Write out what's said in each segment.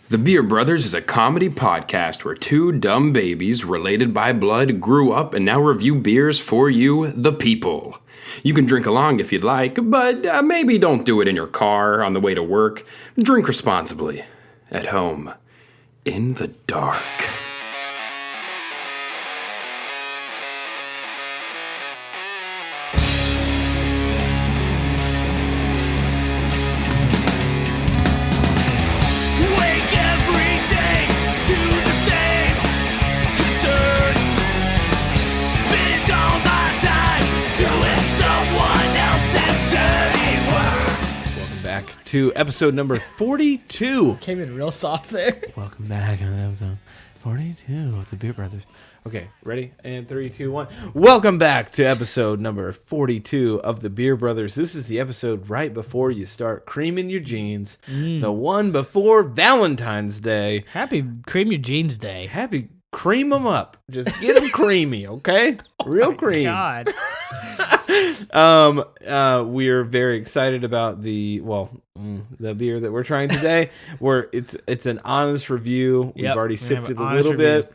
The Beer Brothers is a comedy podcast where two dumb babies related by blood grew up and now review beers for you, the people. You can drink along if you'd like, but maybe don't do it in your car on the way to work. Drink responsibly. At home. In the dark. To episode number 42. Came in real soft there. Welcome back on episode 42 of the Beer Brothers. Okay, ready? And 3, 2, 1. Welcome back to episode number 42 of the Beer Brothers. This is the episode right before you start creaming your jeans. The one before Valentine's Day. Happy Cream Your Jeans Day. Happy cream them up. Just get them creamy, okay? Real cream. God. We're very excited about the beer that we're trying today. It's an honest review. We've already sipped it a little bit,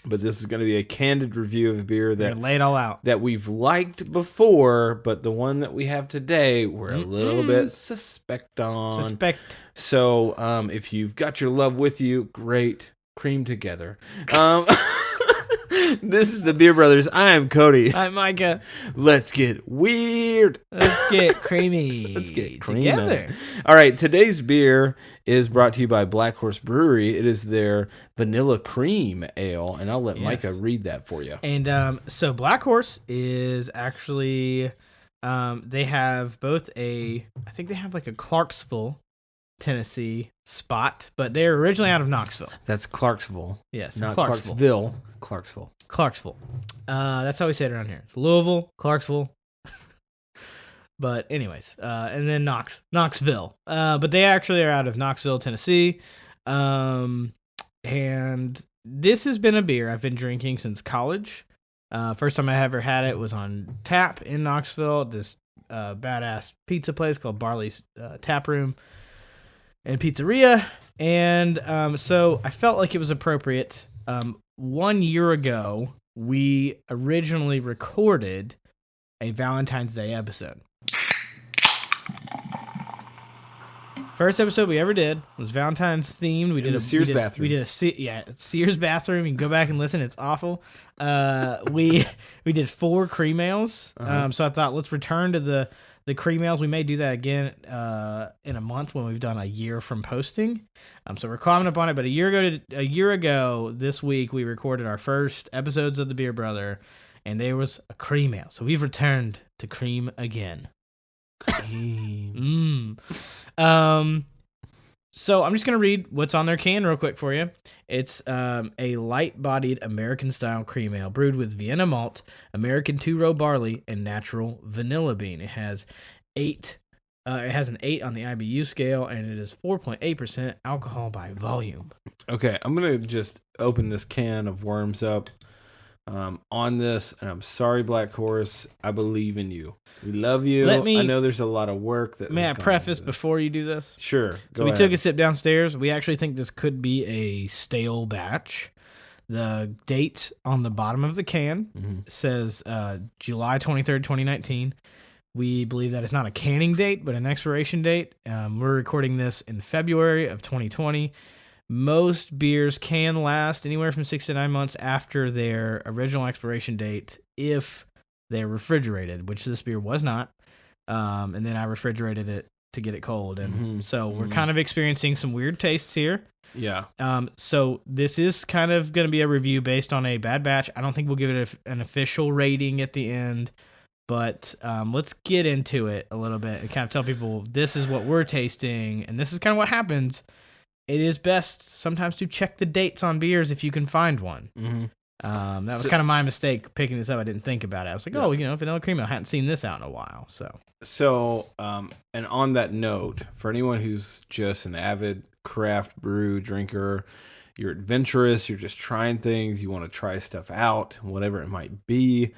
but this is going to be a candid review of a beer that lay it all out that we've liked before, but the one that we have today we're a little bit suspect on. So, if you've got your love with you, great. Cream together. This is the Beer Brothers. I am Cody. I'm Micah. Let's get weird. Let's get creamy. Let's get creamy together. All right, today's beer is brought to you by Black Horse Brewery. It is their vanilla cream ale, and I'll let Micah read that for you. And so Black Horse is actually, they have both I think they have like a Clarksville, Tennessee spot, but they're originally out of Knoxville. That's Clarksville. Yes, not Clarksville. Clarksville. That's how we say it around here. It's Louisville, Clarksville. But anyways, and then Knoxville. But they actually are out of Knoxville, Tennessee. And this has been a beer I've been drinking since college. First time I ever had it was on tap in Knoxville, this badass pizza place called Barley's Tap Room and Pizzeria. And so I felt like it was appropriate. 1 year ago, we originally recorded a Valentine's Day episode. First episode we ever did was Valentine's themed. We did a Sears bathroom. We did Sears bathroom. You can go back and listen. It's awful. We did 4 cream ales. So I thought let's return to the cream ales. We may do that again in a month when we've done a year from posting. So we're climbing up on it. But a year ago this week, we recorded our first episodes of the Beer Brother, and there was a cream ale. So we've returned to cream again. Cream. So I'm just going to read what's on their can real quick for you. It's a light-bodied American-style cream ale brewed with Vienna malt, American two-row barley, and natural vanilla bean. It has an 8 on the IBU scale, and it is 4.8% alcohol by volume. Okay, I'm going to just open this can of worms up on this, and I'm sorry, Black Horse. I believe in you. We love you. I know there's a lot of work that. May I preface before you do this? Sure. So we took a sip downstairs. We actually think this could be a stale batch. The date on the bottom of the can says July 23rd, 2019. We believe that it's not a canning date, but an expiration date. We're recording this in February of 2020. Most beers can last anywhere from 6 to 9 months after their original expiration date if they're refrigerated, which this beer was not. And then I refrigerated it to get it cold. And so we're kind of experiencing some weird tastes here. Yeah. So this is kind of going to be a review based on a bad batch. I don't think we'll give it an official rating at the end. But let's get into it a little bit and kind of tell people this is what we're tasting. And this is kind of what happens. It is best sometimes to check the dates on beers if you can find one. That was kind of my mistake picking this up. I didn't think about it. I was like, vanilla cream. I hadn't seen this out in a while. So, and on that note, for anyone who's just an avid craft brew drinker, you're adventurous, you're just trying things, you want to try stuff out, whatever it might be.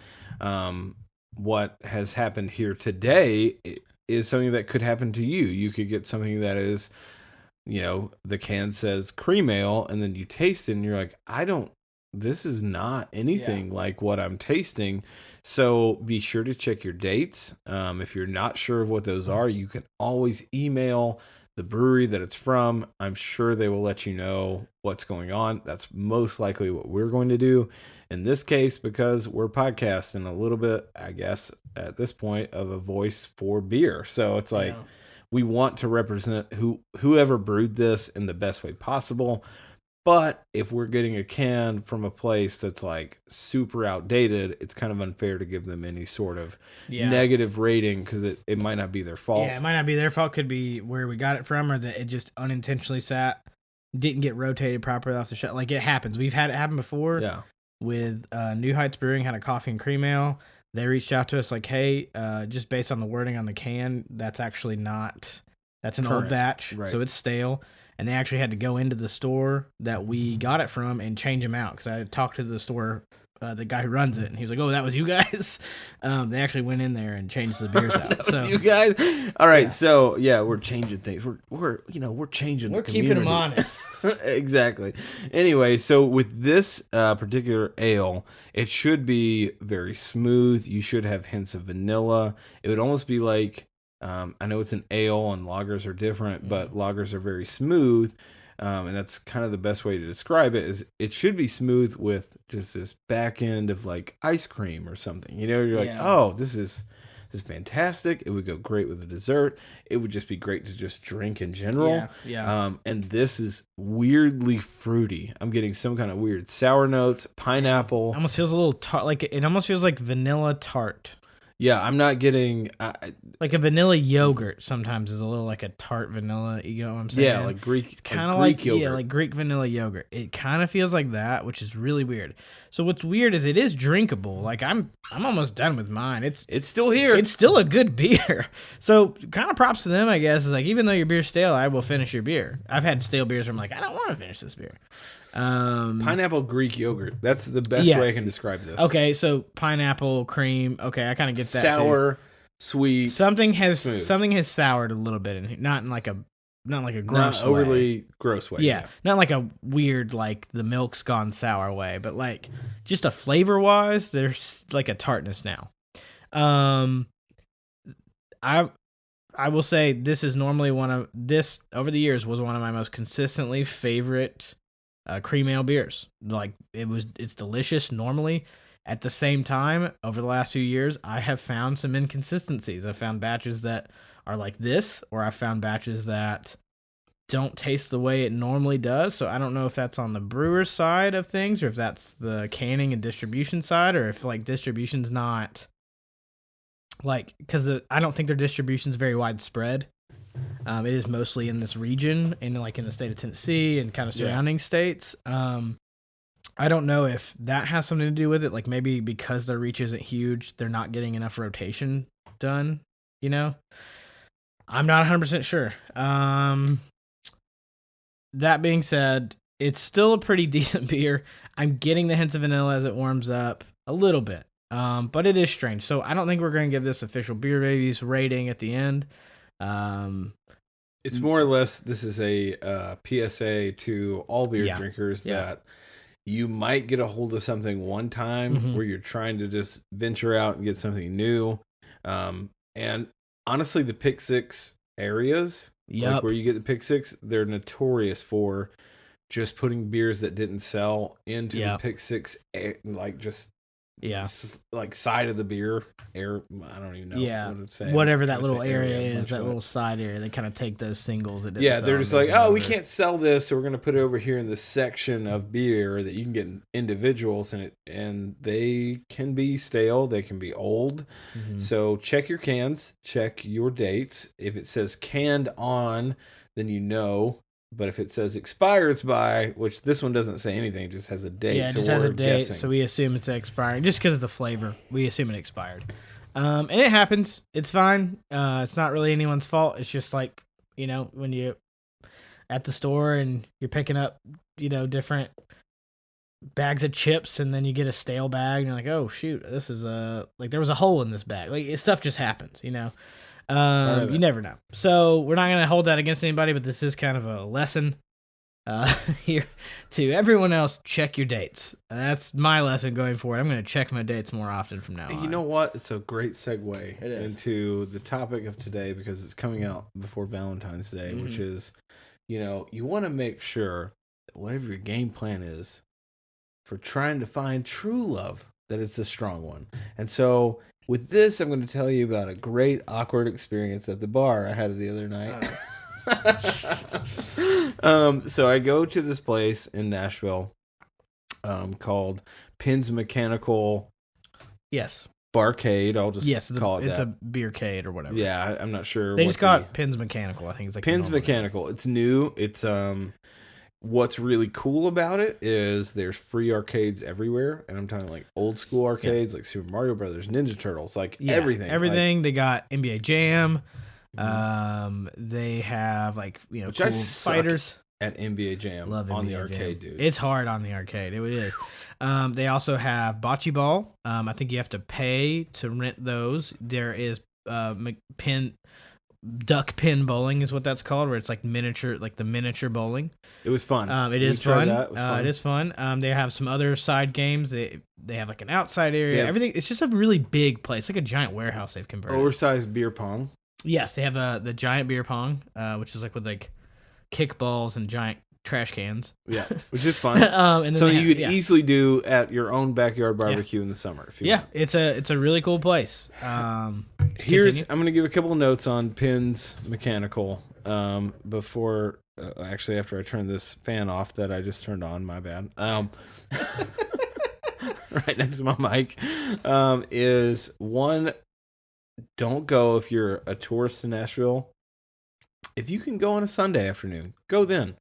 What has happened here today is something that could happen to you. You could get something that is the can says cream ale, and then you taste it and you're like, this is not anything like what I'm tasting. So be sure to check your dates. If you're not sure of what those are, you can always email the brewery that it's from. I'm sure they will let you know what's going on. That's most likely what we're going to do in this case, because we're podcasting a little bit, I guess, at this point, of a voice for beer. So it's like, we want to represent whoever brewed this in the best way possible. But if we're getting a can from a place that's like super outdated, it's kind of unfair to give them any sort of negative rating, because it might not be their fault. Yeah, it might not be their fault. Could be where we got it from, or that it just unintentionally didn't get rotated properly off the shelf. Like, it happens. We've had it happen before. Yeah. With New Heights Brewing, had a coffee and cream ale. They reached out to us like, hey, just based on the wording on the can, that's actually not, that's an old batch, right. So it's stale. And they actually had to go into the store that we got it from and change them out, because I talked to the store, the guy who runs it, and he was like, "Oh, that was you guys." They actually went in there and changed the beers out. So you guys, all right. Yeah. So we're changing things. We're changing. We're keeping them honest. Exactly. Anyway, so with this particular ale, it should be very smooth. You should have hints of vanilla. It would almost be like, I know it's an ale and lagers are different, but lagers are very smooth. And that's kind of the best way to describe it, is it should be smooth with just this back end of like ice cream or something. You're like, oh, this is fantastic. It would go great with a dessert. It would just be great to just drink in general. Yeah. And this is weirdly fruity. I'm getting some kind of weird sour notes, pineapple. It almost feels a little tart. It almost feels like vanilla tart. Yeah, I'm not getting... like a vanilla yogurt sometimes is a little like a tart vanilla, you know what I'm saying? Yeah, like Greek, it's kind of like yogurt. Yeah, like Greek vanilla yogurt. It kind of feels like that, which is really weird. So what's weird is it is drinkable. Like, I'm almost done with mine. It's still here. It's still a good beer. So kind of props to them, I guess. Is like, even though your beer's stale, I will finish your beer. I've had stale beers where I'm like, I don't want to finish this beer. Pineapple Greek yogurt. That's the best way I can describe this. Okay, so pineapple cream. Okay, I kind of get that. Sour, sweet. Something has smooth. soured a little bit, and not in like a gross, not overly gross way. Yeah, not like a weird like the milk's gone sour way, but like just a flavor wise, there's like a tartness now. I will say this is normally over the years was one of my most consistently favorite cream ale beers. Like, it's delicious normally. At the same time, over the last few years, I have found some inconsistencies. I found batches that are like this, or I found batches that don't taste the way it normally does. So I don't know if that's on the brewer's side of things, or if that's the canning and distribution side, or if like distribution's not like, because I don't think their distribution's very widespread. It is mostly in this region, and like in the state of Tennessee and kind of surrounding states. I don't know if that has something to do with it. Like, maybe because their reach isn't huge, they're not getting enough rotation done. I'm not 100% sure. That being said, it's still a pretty decent beer. I'm getting the hints of vanilla as it warms up a little bit. But it is strange. So I don't think we're going to give this official Beer Babies rating at the end. It's more or less, this is a PSA to all beer drinkers that you might get a hold of something one time where you're trying to just venture out and get something new. And honestly, the Pick Six areas, like where you get the Pick Six, they're notorious for just putting beers that didn't sell into the Pick Six, like just like side of the beer air. I don't even know what to say. Whatever that little area is, that little side area, they kind of take those singles that didn't sell. They're just like, oh, we can't sell this, so we're going to put it over here in this section of beer that you can get individuals in it, and they can be stale, they can be old. So check your cans, check your dates. If it says canned on, then you know. But if it says expires by, which this one doesn't say anything, it just has a date. Yeah, it just has a date, so we assume it's expiring. Just because of the flavor, we assume it expired. And it happens. It's fine. It's not really anyone's fault. It's just like, when you're at the store and you're picking up, different bags of chips, and then you get a stale bag, and you're like, oh, shoot, this is like there was a hole in this bag. Like, stuff just happens, Right. You never know. So we're not gonna hold that against anybody, but this is kind of a lesson here to everyone else. Check your dates. That's my lesson going forward. I'm gonna check my dates more often from now on. You know what? It's a great segue It is. into the topic of today because it's coming out before Valentine's Day, which is, you want to make sure that whatever your game plan is for trying to find true love, that it's a strong one. And so with this, I'm going to tell you about a great awkward experience at the bar I had the other night. So I go to this place in Nashville called Pins Mechanical Yes. Barcade. I'll just call it it's that. a beercade or whatever. Yeah, I'm not sure. They just got Pins Mechanical. I think it's like Pins Mechanical. It's new. It's what's really cool about it is there's free arcades everywhere, and I'm talking like old school arcades, like Super Mario Brothers, Ninja Turtles, like everything. Everything. They got NBA Jam. They have like Which cool I suck fighters at NBA Jam Love on NBA the arcade, Jam. dude. It's hard on the arcade. It is. They also have bocce ball. I think you have to pay to rent those. There is duck pin bowling is what that's called, where it's like miniature, like the miniature bowling. It was fun. It is fun. It was fun. It is fun. They have some other side games. They have like an outside area. Yeah. Everything. It's just a really big place, like a giant warehouse they've converted. Oversized beer pong. Yes, they have the giant beer pong, which is like with like kickballs and giant trash cans. Yeah, which is fun. And then so they you have- could easily do at your own backyard barbecue in the summer. If you want. It's a really cool place. Here's I'm going to give a couple of notes on Pins Mechanical before actually after I turn this fan off that I just turned on. My bad. Right next to my mic is one. Don't go if you're a tourist in Nashville. If you can go on a Sunday afternoon, go then.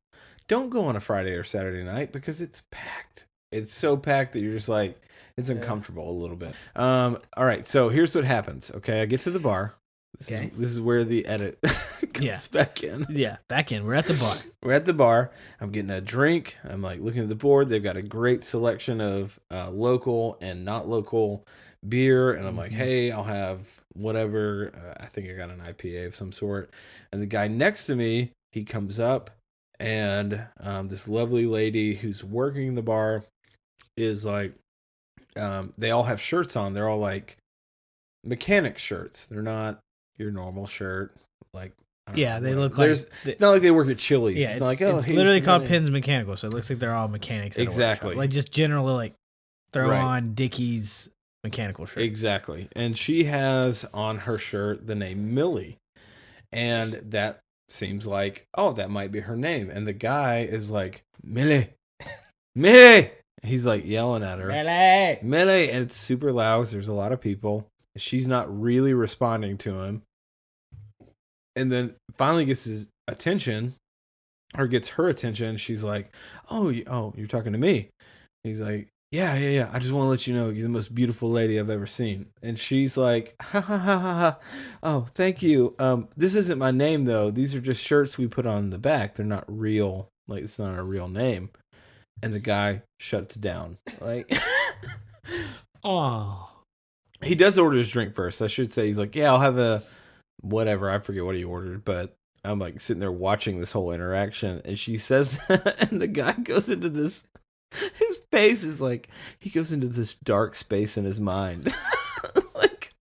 Don't go on a Friday or Saturday night because it's packed. It's so packed that you're just like, it's uncomfortable a little bit. All right, so here's what happens. Okay, I get to the bar. This is where the edit comes back in. Yeah, back in. We're at the bar. We're at the bar. I'm getting a drink. I'm like looking at the board. They've got a great selection of local and not local beer. And I'm like, hey, I'll have whatever. I think I got an IPA of some sort. And the guy next to me, he comes up, and this lovely lady who's working the bar is like, they all have shirts on. They're all like mechanic shirts. They're not your normal shirt. Like, They look like it's not like they work at Chili's. Yeah, it's not like, oh, it's hey, literally called Pins Mechanical, so it looks like they're all mechanics. At a Exactly. workshop. Like just generally like throw Right. on Dickies mechanical shirt. Exactly. And she has on her shirt the name Millie. And that seems like, oh, that might be her name. And the guy is like, Millie, Millie. He's like yelling at her. Millie. Millie. And it's super loud. There's a lot of people. She's not really responding to him. And then finally gets his attention, or gets her attention. She's like, oh, you're talking to me. He's like, yeah. I just want to let you know you're the most beautiful lady I've ever seen. And she's like, ha. Oh, thank you. This isn't my name though. These are just shirts we put on the back. They're not real. Like, it's not a real name. And the guy shuts down. Like, Oh. he does order his drink first. I should say, he's like, yeah, I'll have a whatever. I forget what he ordered, but I'm like sitting there watching this whole interaction. And she says that, and the guy goes into this, his face is like, he goes into this dark space in his mind. Like,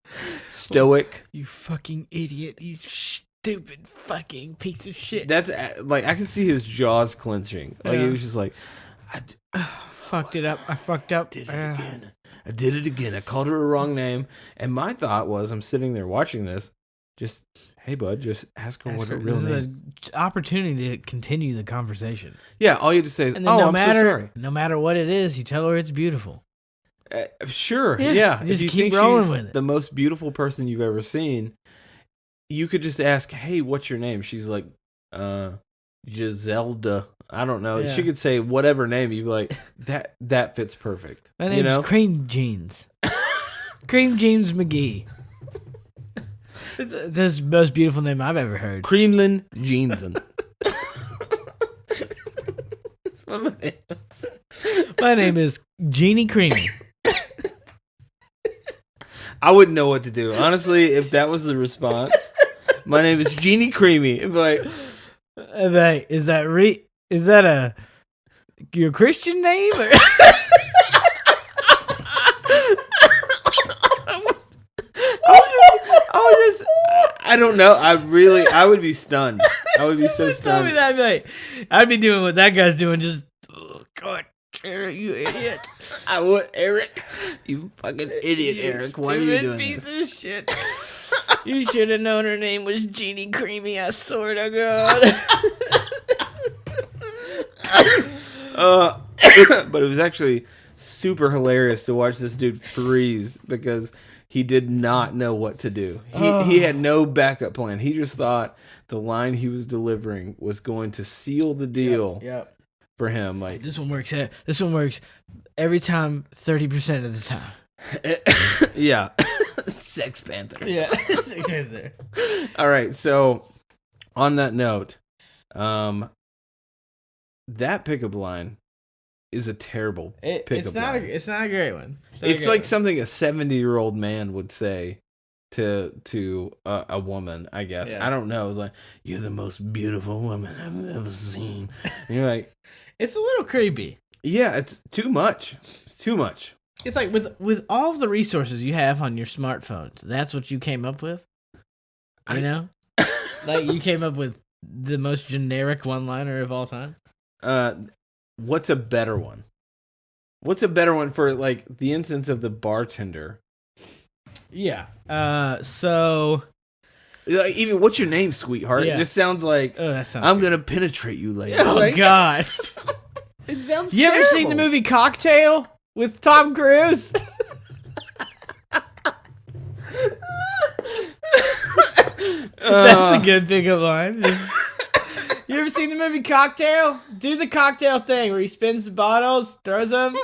stoic. You fucking idiot. You stupid fucking piece of shit. That's like, I can see his jaws clenching. Like, he was just like, Fucked it up. I fucked up. did it again. I did it again. I called her a wrong name. And my thought was, I'm sitting there watching this, just, hey, bud, just ask her what her real This name is an opportunity to continue the conversation. Yeah, all you have to say is, And then I'm so sorry. no matter what it is, you tell her it's beautiful. Sure, Yeah, yeah. just If you keep think rolling she's with it. the most beautiful person you've ever seen, you could just ask, hey, what's your name? She's like, Giselda. I don't know. Yeah. She could say whatever name. You'd be like, that fits perfect. My name's Cream Jeans. Cream Jeans McGee. That's the most beautiful name I've ever heard. Creamlin Jeanson. That's what my name is. My name is Jeannie Creamy. I wouldn't know what to do. Honestly, if that was the response, My name is Jeannie Creamy. And be like, Is that your Christian name? Or? I don't know. I would be stunned. I would be so Tell me stunned. that, I'd be like, I'd be doing what that guy's doing. Just, oh, God, Eric, you idiot! I would, Eric. You fucking idiot, Eric. Why are you doing piece this? of shit. You should have known her name was Jeannie Creamy. I swear to God. But it was actually super hilarious to watch this dude freeze because he did not know what to do. He had no backup plan. He just thought the line he was delivering was going to seal the deal Yep. for him. Like This one works. This one works every time, 30% of the time. yeah. Sex Panther. Yeah, 6 there. All right, so on that note, that pickup line is a terrible pickup line. It's not a great one. It's like something a 70-year-old man would say to a woman, I guess. Yeah. I don't know. It's like, you're the most beautiful woman I've ever seen. And you're like, it's a little creepy. yeah, it's too much. It's too much. It's like with all of the resources you have on your smartphones, that's what you came up with. You know, like you came up with the most generic one-liner of all time. What's a better one? What's a better one for like the instance of the bartender? Yeah. So. Like, even what's your name, sweetheart? Yeah. It just sounds like Oh, that sounds. I'm gonna penetrate you later. Oh Like, God. it sounds. You ever seen the movie Cocktail with Tom Cruise? That's a good pickup line. You ever seen the movie Cocktail? Do the cocktail thing where he spins the bottles, throws them.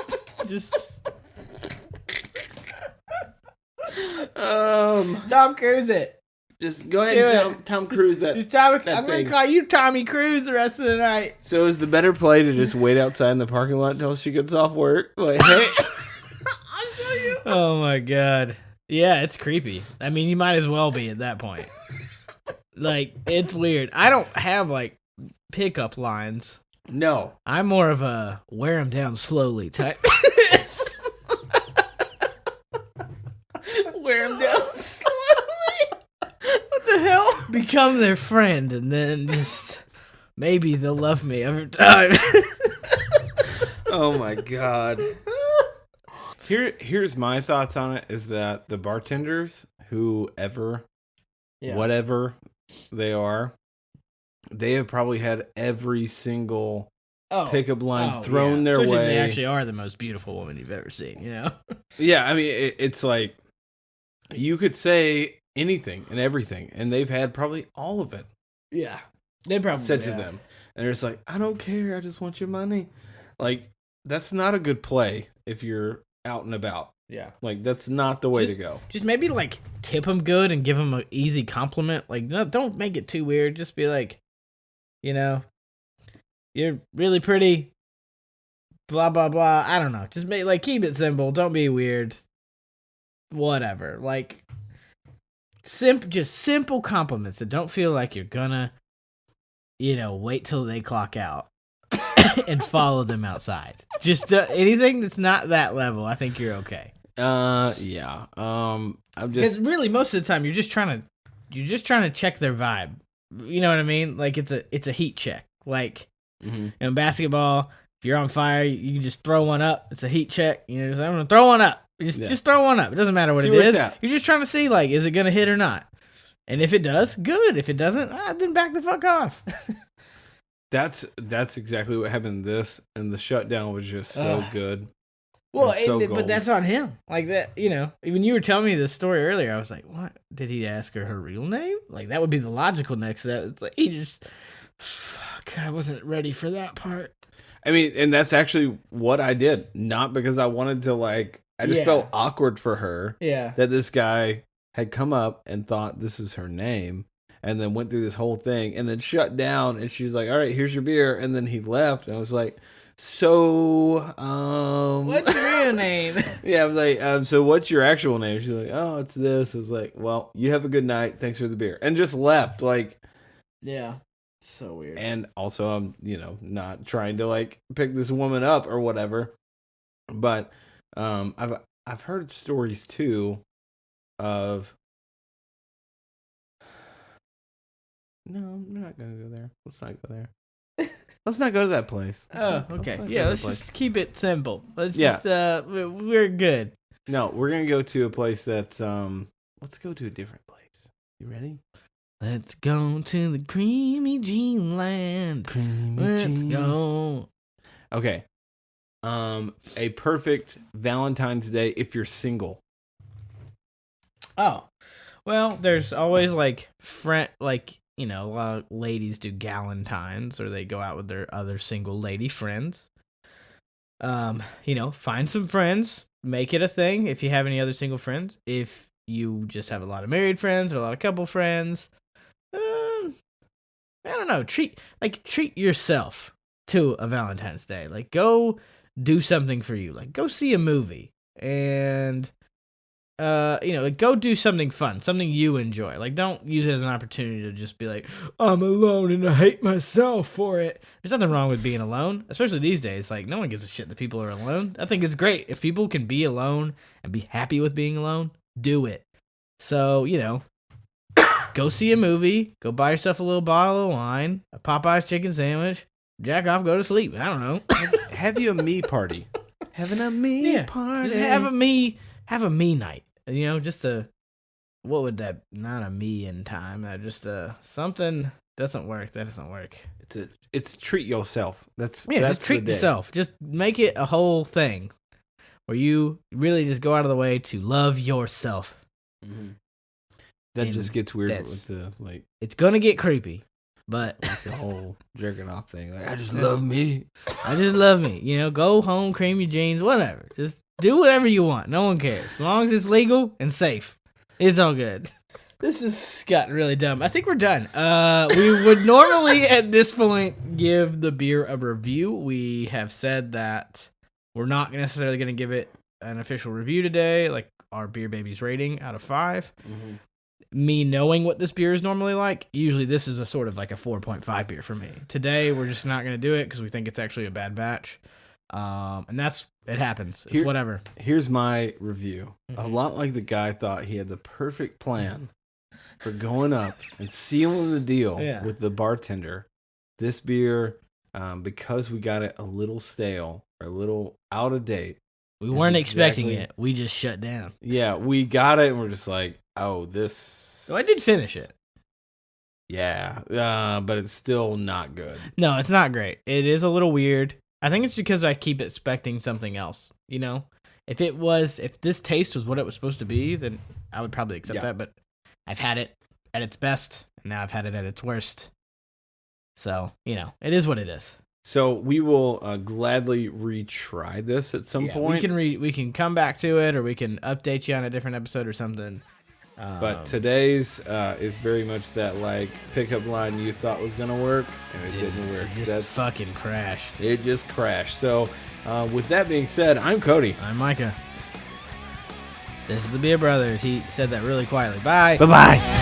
Just Tom Cruise it. Just go ahead Do and it. tell Tom Cruise that. Just I'm that going thing. to call you Tommy Cruise the rest of the night. So is the better play to just wait outside in the parking lot until she gets off work? Like, hey, I'll show you. Oh my God. Yeah, it's creepy. I mean, you might as well be at that point. Like, it's weird. I don't have like pickup lines. no. I'm more of a wear them down slowly type. Wear him down slowly. What the hell? Become their friend, and then just maybe they'll love me every time. Oh my God. Here's my thoughts on it: is that the bartenders, whoever, whatever they are, they have probably had every single pickup line thrown their Especially way. if they actually are the most beautiful woman you've ever seen, you know? Yeah, I mean, it's like you could say anything and everything, and they've had probably all of it Yeah. They probably said to them. And they're just like, I don't care, I just want your money. Like, that's not a good play if you're out and about. Yeah. Like, that's not the way to go. Just maybe, like, tip them good and give them an easy compliment. Like, no, don't make it too weird. Just be like, you know, you're really pretty, blah, blah, blah. I don't know. Just keep it simple. Don't be weird. Whatever. Like, just simple compliments that don't feel like you're gonna, you know, wait till they clock out and follow them outside. Just anything that's not that level, I think you're okay. Yeah. I'm Because just really, most of the time, you're just trying to check their vibe. You know what I mean? Like it's a heat check. Like in basketball, if you're on fire, you can just throw one up. It's a heat check. You know, I'm gonna throw one up. Just throw one up. It doesn't matter what See it where it's is. at. You're just trying to see, like, is it gonna hit or not? And if it does, good. If it doesn't, then back the fuck off. that's exactly what happened in this, and the shutdown was just so good. Well, It's so but gold. that's on him. Like that, you know. Even you were telling me this story earlier. I was like, what? Did he ask her real name? Like that would be the logical next step. It's like he just, fuck, I wasn't ready for that part. I mean, and that's actually what I did. Not because I wanted to, like, I just Yeah. felt awkward for her Yeah. that this guy had come up and thought this is her name, and then went through this whole thing, and then shut down, and she's like, all right, here's your beer, and then he left, and I was like, so, What's your real name? yeah, I was like, so what's your actual name? She's like, oh, it's this. I was like, well, you have a good night. Thanks for the beer. And just left. Like, Yeah. So weird. and also I'm, not trying to like pick this woman up or whatever. But I've heard stories too of no, I'm not gonna go there. Let's not go there. Let's not go to that place. Oh, okay. Yeah, let's just keep it simple. Let's just we're good. No, we're gonna go to a place that's let's go to a different place. You ready? Let's go to the creamy Gene land. Let's go. Okay. A perfect Valentine's Day if you're single. Oh. Well, there's always a lot of ladies do galentines or they go out with their other single lady friends. Find some friends, make it a thing if you have any other single friends. If you just have a lot of married friends or a lot of couple friends, I don't know, treat yourself to a Valentine's Day. Like, go do something for you. Like, go see a movie and go do something fun, something you enjoy. Like, don't use it as an opportunity to just be like, I'm alone and I hate myself for it. There's nothing wrong with being alone, especially these days. Like, no one gives a shit that people are alone. I think it's great. If people can be alone and be happy with being alone, do it. So, go see a movie, go buy yourself a little bottle of wine, a Popeye's chicken sandwich, jack off, go to sleep. I don't know. Have you a me party? Having a me party. Just have a me night. Just what would that, not a me in time, just something doesn't work. That doesn't work. It's treat yourself. That's just treat yourself. Just make it a whole thing where you really just go out of the way to love yourself. Mm-hmm. That And just gets weird with the it's gonna get creepy, but the whole jerking off thing. Like, I just love me. I just love me. Go home, cream your jeans, whatever. Just do whatever you want. No one cares. As long as it's legal and safe, it's all good. This has gotten really dumb. I think we're done. We would normally at this point give the beer a review. We have said that we're not necessarily going to give it an official review today, like our Beer Babies rating out of 5. Mm-hmm. Me knowing what this beer is normally like, usually this is a sort of like a 4.5 beer for me. Today, we're just not going to do it because we think it's actually a bad batch. And it happens. It's whatever. Here's my review. Mm-hmm. A lot like the guy thought he had the perfect plan for going up and sealing the deal with the bartender. This beer, because we got it a little stale or a little out of date. We weren't expecting it. We just shut down. Yeah, we got it and we're just like, oh, this. So I did finish it. Yeah, but it's still not good. No, it's not great. It is a little weird. I think it's because I keep expecting something else. If this taste was what it was supposed to be, then I would probably accept that. But I've had it at its best, and now I've had it at its worst. So, it is what it is. So we will gladly retry this at some point. We can come back to it, or we can update you on a different episode or something. But today's is very much that like pickup line you thought was gonna work, and it didn't work. It just fucking crashed. It just crashed. So with that being said, I'm Cody. I'm Micah. This is the Beer Brothers. He said that really quietly. Bye. Bye-bye.